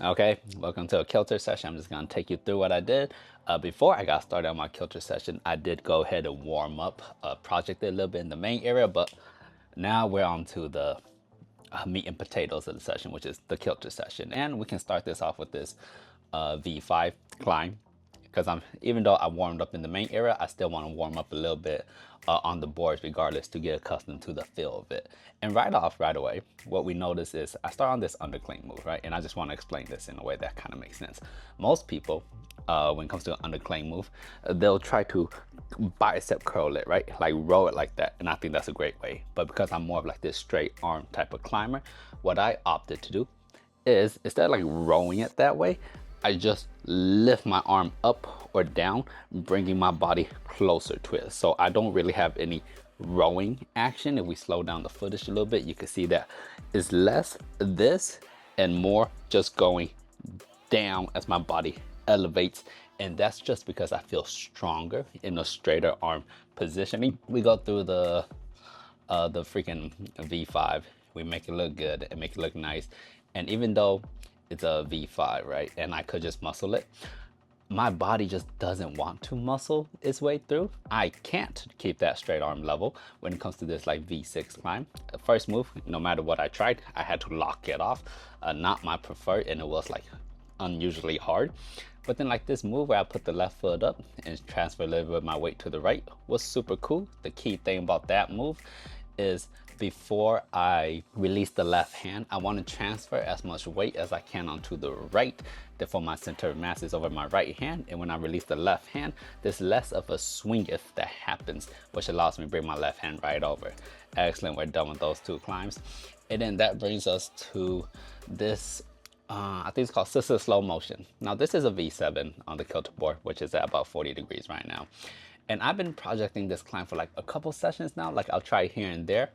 Okay, welcome to a kilter session. I'm just gonna take you through what I did. Before I got started on my kilter session, I did go ahead and warm up, project it a little bit in the main area, but now we're on to the meat and potatoes of the session, which is the kilter session. And we can start this off with this V5 climb, because even though I warmed up in the main area, I still want to warm up a little bit on the boards regardless to get accustomed to the feel of it. And right away, what we notice is I start on this undercling move, right? And I just want to explain this in a way that kind of makes sense. Most people, when it comes to an undercling move, they'll try to bicep curl it, right? Like roll it like that. And I think that's a great way. But because I'm more of like this straight arm type of climber, what I opted to do is instead of like rowing it that way, I just lift my arm up or down, bringing my body closer to it. So I don't really have any rowing action. If we slow down the footage a little bit, you can see that it's less this and more just going down as my body elevates. And that's just because I feel stronger in a straighter arm positioning. We go through the freaking V5. We make it look good and make it look nice. And even though it's a V5, right? And I could just muscle it, my body just doesn't want to muscle its way through. I can't keep that straight arm level when it comes to this like V6 climb. The first move, no matter what I tried, I had to lock it off. Not my preferred, and it was like unusually hard. But then like this move where I put the left foot up and transfer a little bit of my weight to the right was super cool. The key thing about that move is before I release the left hand, I want to transfer as much weight as I can onto the right. Therefore my center of mass is over my right hand, and when I release the left hand, there's less of a swing if that happens, which allows me to bring my left hand right over. Excellent, we're done with those two climbs. And then that brings us to this I think it's called Sister Slow Motion. Now this is a V7 on the kilter board, which is at about 40 degrees right now. And I've been projecting this climb for like a couple sessions now. Like I'll try here and there,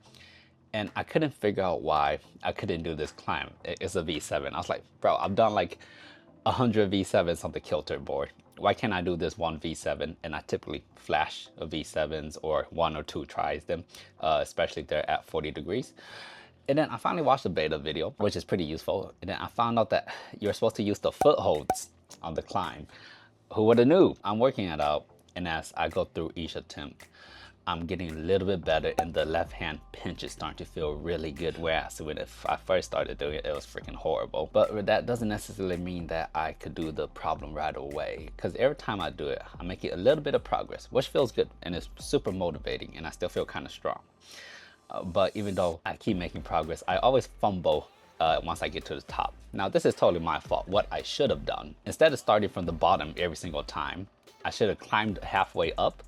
and I couldn't figure out why I couldn't do this climb. It's a V7. I was like, bro, I've done like 100 V7s on the kilter board. Why can't I do this one V7? And I typically flash a V7s or one or two tries them, especially if they're at 40 degrees. And then I finally watched a beta video, which is pretty useful. And then I found out that you're supposed to use the footholds on the climb. Who would have knew? I'm working it out. And as I go through each attempt, I'm getting a little bit better, and the left hand pinch is starting to feel really good. Whereas when I first started doing it, it was freaking horrible. But that doesn't necessarily mean that I could do the problem right away, because every time I do it, I make it a little bit of progress, which feels good and it's super motivating, and I still feel kind of strong. But even though I keep making progress, I always fumble once I get to the top. Now this is totally my fault. What I should have done, instead of starting from the bottom every single time, I should have climbed halfway up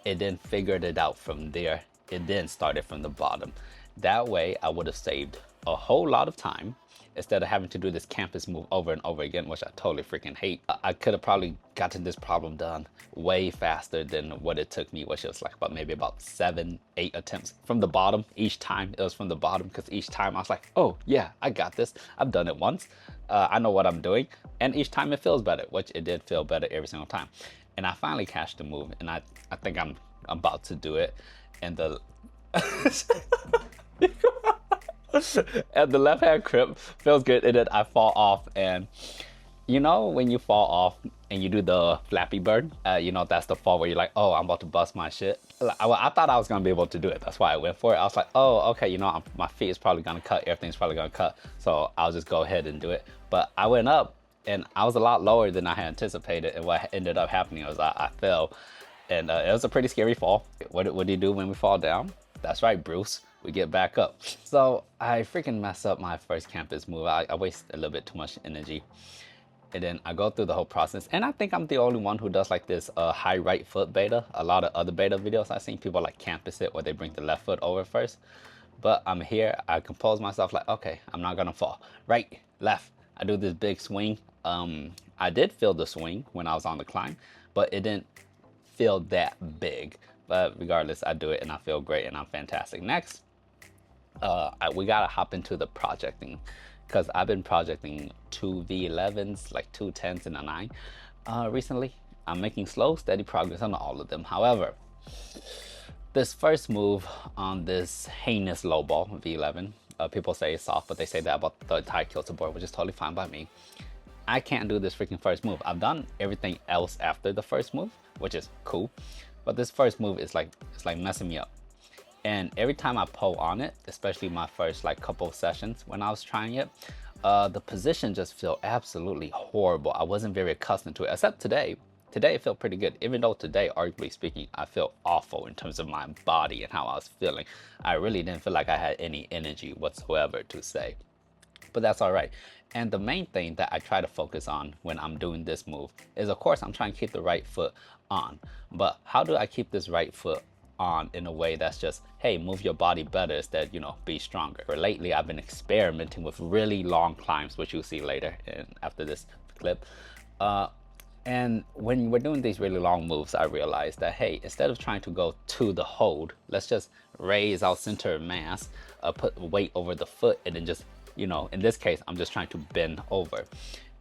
and then figured it out from there and then started from the bottom. That way I would have saved a whole lot of time instead of having to do this campus move over and over again, which I totally freaking hate. I could have probably gotten this problem done way faster than what it took me, which was like maybe about 7, 8 attempts from the bottom. Each time it was from the bottom, because each time I was like, oh yeah, I got this. I've done it once. I know what I'm doing. And each time it feels better, which it did feel better every single time. And I finally catched the move, and I think I'm about to do it. And the and the left hand grip feels good, and then I fall off. And you know when you fall off and you do the Flappy Bird, you know that's the fall where you're like, oh, I'm about to bust my shit. I thought I was gonna be able to do it. That's why I went for it. I was like, oh, okay, you know, my feet is probably gonna cut, everything's probably gonna cut, so I'll just go ahead and do it. But I went up, and I was a lot lower than I had anticipated, and what ended up happening was I fell, and it was a pretty scary fall. What do you do when we fall down? That's right, Bruce. We get back up. So I freaking messed up my first campus move. I waste a little bit too much energy. And then I go through the whole process. And I think I'm the only one who does like this high right foot beta. A lot of other beta videos I've seen people like campus it, where they bring the left foot over first. But I'm here, I compose myself like, okay, I'm not gonna fall. Right, left. I do this big swing. I did feel the swing when I was on the climb, but it didn't feel that big. But regardless, I do it and I feel great and I'm fantastic. Next, we gotta hop into the projecting, because I've been projecting 2 V11s, like 2 10s and a 9 recently. I'm making slow, steady progress on all of them. However, this first move on this heinous lowball V11, people say it's soft, but they say that about the entire kilter board, which is totally fine by me. I can't do this freaking first move. I've done everything else after the first move, which is cool, but this first move is like, it's like messing me up. And every time I pull on it, especially my first like couple of sessions when I was trying it, the position just felt absolutely horrible. I wasn't very accustomed to it, except today. Today it felt pretty good, even though today, arguably speaking, I felt awful in terms of my body and how I was feeling. I really didn't feel like I had any energy whatsoever to say, but that's all right. And the main thing that I try to focus on when I'm doing this move is, of course, I'm trying to keep the right foot on. But how do I keep this right foot on in a way that's just, hey, move your body better instead, you know, be stronger? For lately, I've been experimenting with really long climbs, which you'll see later and after this clip. And when we're doing these really long moves, I realized that, hey, instead of trying to go to the hold, let's just raise our center of mass, put weight over the foot, and then just, you know, in this case, I'm just trying to bend over.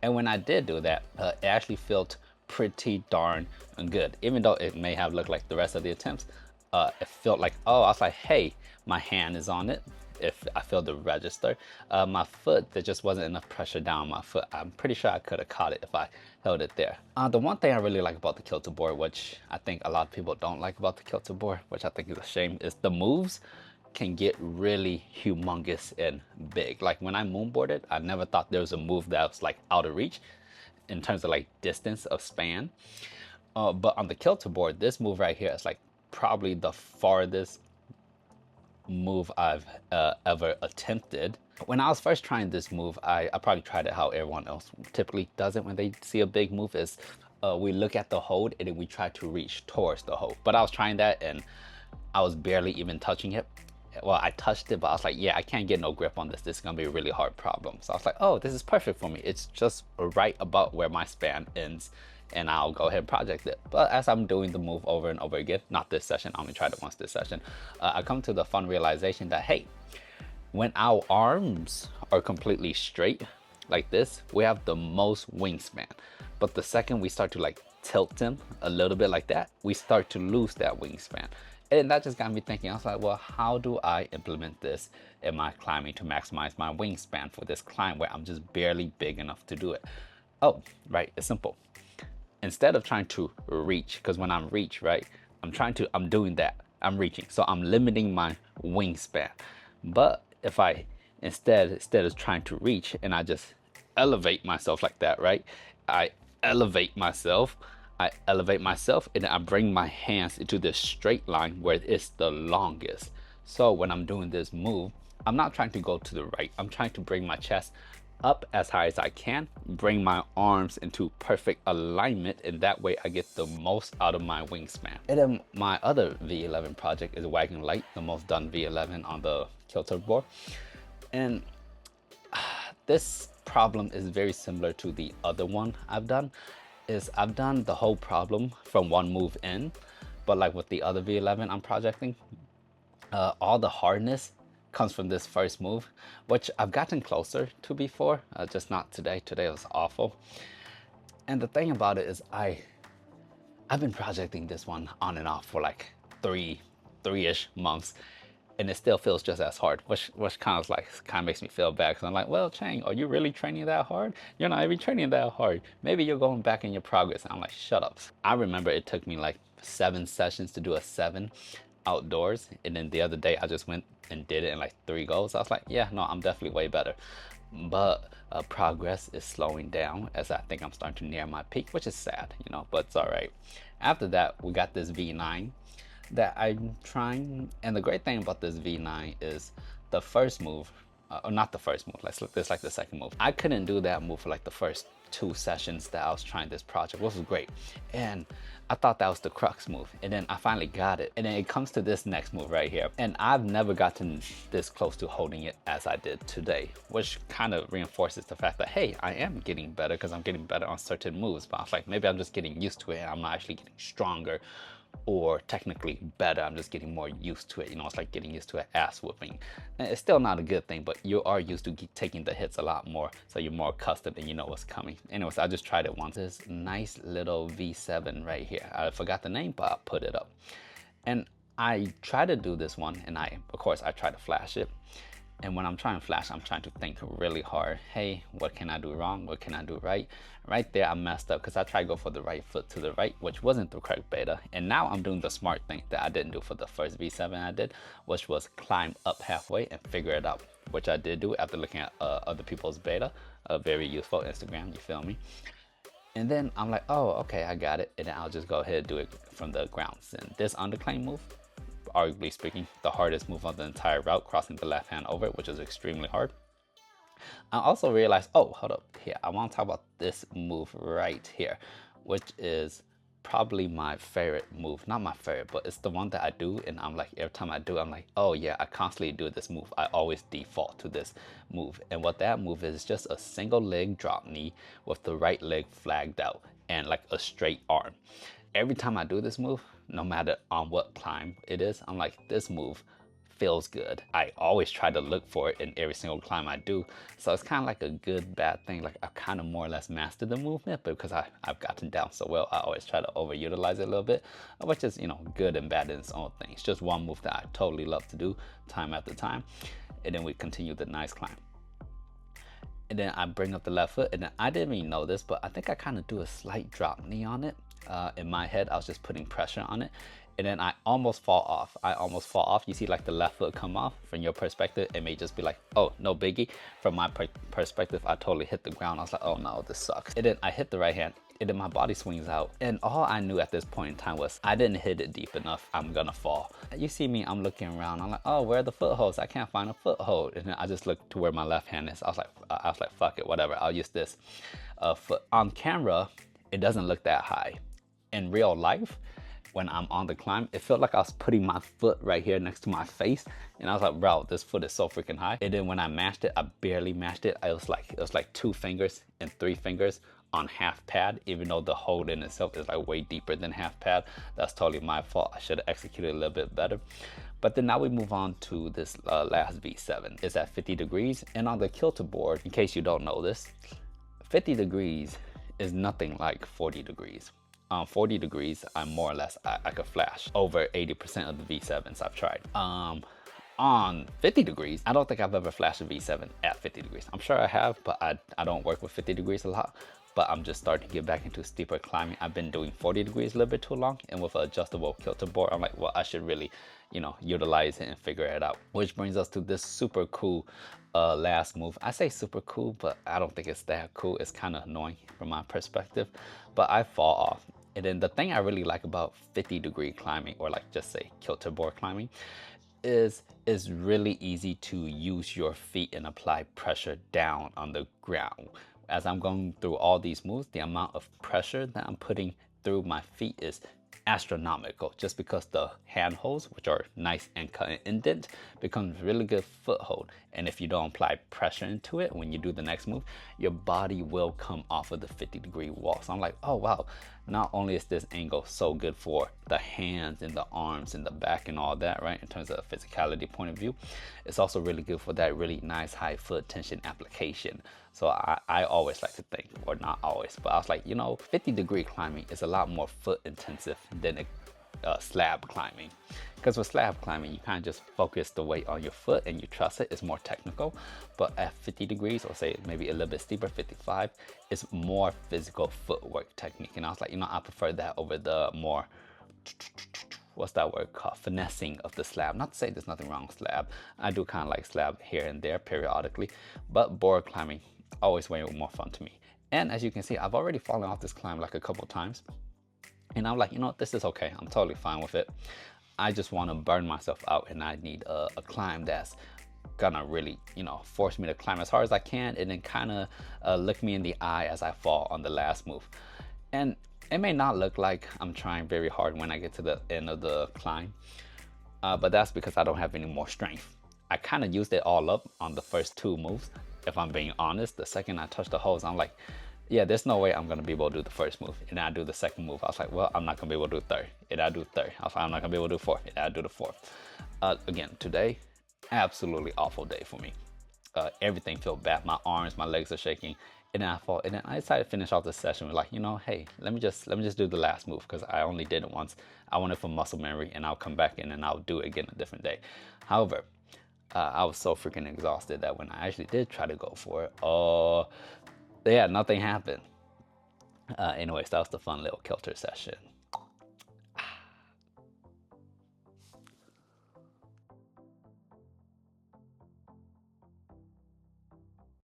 And when I did do that, it actually felt pretty darn good. Even though it may have looked like the rest of the attempts, it felt like, oh, I was like, hey, my hand is on it. If I feel the register, my foot, there just wasn't enough pressure down my foot. I'm pretty sure I could have caught it if I held it there. The one thing I really like about the kilter board, which I think a lot of people don't like about the kilter board, which I think is a shame, is the moves can get really humongous and big. Like when I moonboarded, I never thought there was a move that was like out of reach in terms of like distance of span. But on the kilter board, this move right here is like probably the farthest move I've ever attempted. When I was first trying this move, I probably tried it how everyone else typically does it when they see a big move, is we look at the hold and then we try to reach towards the hold. But I was trying that and I was barely even touching it. Well, I touched it, but I was like, yeah, I can't get no grip on this. This is gonna be a really hard problem. So I was like, oh, this is perfect for me. It's just right about where my span ends, and I'll go ahead and project it. But as I'm doing the move over and over again, not this session, I only tried it once this session, I come to the fun realization that, hey, when our arms are completely straight like this, we have the most wingspan. But the second we start to like tilt them a little bit like that, we start to lose that wingspan. And that just got me thinking. I was like, well, how do I implement this in my climbing to maximize my wingspan for this climb where I'm just barely big enough to do it? Oh, right, it's simple. Instead of trying to reach, because when I'm reach, right, I'm doing that, I'm reaching. So I'm limiting my wingspan. But if I, instead of trying to reach and I just elevate myself like that, right? I elevate myself, and then I bring my hands into this straight line where it's the longest. So when I'm doing this move, I'm not trying to go to the right. I'm trying to bring my chest up as high as I can, bring my arms into perfect alignment, and that way I get the most out of my wingspan. And then my other V11 project is Wagon Light, the most done V11 on the kilter board. And this problem is very similar to the other one I've done. I've done the whole problem from one move in, but like with the other V11 I'm projecting, all the hardness comes from this first move, which I've gotten closer to before, just not today. Today was awful. And the thing about it is I've been projecting this one on and off for like three-ish months, and it still feels just as hard, which kind of makes me feel bad, because I'm like, well, Chang, are you really training that hard? You're not even training that hard. Maybe you're going back in your progress. And I'm like, shut up. I remember it took me like 7 sessions to do a 7 outdoors, and then the other day I just went and did it in like 3 goes. I was like, yeah, no, I'm definitely way better. But progress is slowing down as I think I'm starting to near my peak, which is sad, you know, but it's all right. After that, we got this V9 that I'm trying, and the great thing about this V9 is the first move, or not the first move, let's look this like the second move. I couldn't do that move for like the first 2 sessions that I was trying this project, which was great, and I thought that was the crux move, and then I finally got it, and then it comes to this next move right here, and I've never gotten this close to holding it as I did today, which kind of reinforces the fact that, hey, I am getting better, because I'm getting better on certain moves. But I was like, maybe I'm just getting used to it and I'm not actually getting stronger or technically better. I'm just getting more used to it. You know, it's like getting used to an ass whooping. And it's still not a good thing, but you are used to taking the hits a lot more, so you're more accustomed and you know what's coming. Anyways, I just tried it once. This nice little V7 right here. I forgot the name, but I'll put it up. And I try to do this one, and of course I try to flash it, And when I'm trying to flash, I'm trying to think really hard. Hey, what can I do wrong? What can I do right? Right there, I messed up because I tried to go for the right foot to the right, which wasn't the correct beta. And now I'm doing the smart thing that I didn't do for the first V7 I did, which was climb up halfway and figure it out, which I did do after looking at other people's beta. Very useful Instagram, you feel me? And then I'm like, oh, okay, I got it. And then I'll just go ahead and do it from the ground. And this underclimb move, arguably speaking, the hardest move on the entire route, crossing the left hand over it, which is extremely hard. I also realized, oh, hold up here. I want to talk about this move right here, which is probably my favorite move. Not my favorite, but it's the one that I do. And I'm like, every time I do, I'm like, oh yeah, I constantly do this move. I always default to this move. And what that move is just a single leg drop knee with the right leg flagged out and like a straight arm. Every time I do this move, no matter on what climb it is, I'm like, this move feels good. I always try to look for it in every single climb I do. So it's kind of like a good, bad thing. Like I've kind of more or less mastered the movement, but because I've gotten down so well, I always try to overutilize it a little bit, which is, you know, good and bad in its own thing. It's just one move that I totally love to do time after time. And then we continue the nice climb. And then I bring up the left foot, and then I didn't even know this, but I think I kind of do a slight drop knee on it. In my head, I was just putting pressure on it, and then I almost fall off. You see like the left foot come off. From your perspective, it may just be like, oh, no biggie. From my perspective, I totally hit the ground. I was like, oh no, this sucks. And then I hit the right hand, and then my body swings out. And all I knew at this point in time was I didn't hit it deep enough. I'm gonna fall. You see me, I'm looking around. I'm like, oh, where are the footholds? I can't find a foothold. And then I just looked to where my left hand is. I was like, fuck it, whatever. I'll use this foot. On camera, it doesn't look that high. In real life, when I'm on the climb, it felt like I was putting my foot right here next to my face. And I was like, bro, this foot is so freaking high. And then when I mashed it, I barely mashed it. It was like 2 fingers and 3 fingers on half pad, even though the hold in itself is like way deeper than half pad. That's totally my fault. I should have executed a little bit better. But then now we move on to this last V7. It's at 50 degrees. And on the kilter board, in case you don't know this, 50 degrees is nothing like 40 degrees. 40 degrees, I'm more or less, I could flash over 80% of the V7s I've tried. On 50 degrees, I don't think I've ever flashed a V7 at 50 degrees. I'm sure I have, but I don't work with 50 degrees a lot. But I'm just starting to get back into steeper climbing. I've been doing 40 degrees a little bit too long, and with an adjustable kilter board, I'm like, well, I should really, you know, utilize it and figure it out. Which brings us to this super cool last move. I say super cool, but I don't think it's that cool. It's kind of annoying from my perspective, but I fall off. And then the thing I really like about 50-degree climbing, or like just say kilter board climbing, is it's really easy to use your feet and apply pressure down on the ground. As I'm going through all these moves, the amount of pressure that I'm putting through my feet is astronomical, just because the handholds, which are nice and cut and indent, becomes really good foothold. And if you don't apply pressure into it when you do the next move, your body will come off of the 50-degree wall. So I'm like, oh wow, not only is this angle so good for the hands and the arms and the back and all that, right, in terms of a physicality point of view, it's also really good for that really nice high foot tension application. So I always like to think, or not always, but I was like, you know, 50-degree climbing is a lot more foot intensive than slab climbing. Because with slab climbing, you kind of just focus the weight on your foot and you trust it. It's more technical. But at 50 degrees, or say maybe a little bit steeper, 55, it's more physical footwork technique. And I was like, you know, I prefer that over the more, what's that word called, finessing of the slab. Not to say there's nothing wrong with slab. I do kind of like slab here and there periodically, but board climbing, always way more fun to me. And as you can see, I've already fallen off this climb like a couple times. And I'm like, you know what, this is okay. I'm totally fine with it. I just want to burn myself out, and I need a climb that's gonna really, you know, force me to climb as hard as I can, and then kind of look me in the eye as I fall on the last move. And it may not look like I'm trying very hard when I get to the end of the climb, but that's because I don't have any more strength. I kind of used it all up on the first 2 moves. If I'm being honest, the second I touch the holes, I'm like, yeah, there's no way I'm gonna be able to do the first move. And then I do the second move. I was like, well, I'm not gonna be able to do third. And I do third. I was like, I'm not gonna be able to do fourth. And I do the fourth. Again, today, absolutely awful day for me. Everything felt bad. My arms, my legs are shaking. And then I fall. And then I decided to finish off the session with like, you know, hey, let me just do the last move, because I only did it once. I want it for muscle memory, and I'll come back in and I'll do it again a different day. However, I was so freaking exhausted that when I actually did try to go for it, oh, yeah, nothing happened. Anyways, that was the fun little kilter session.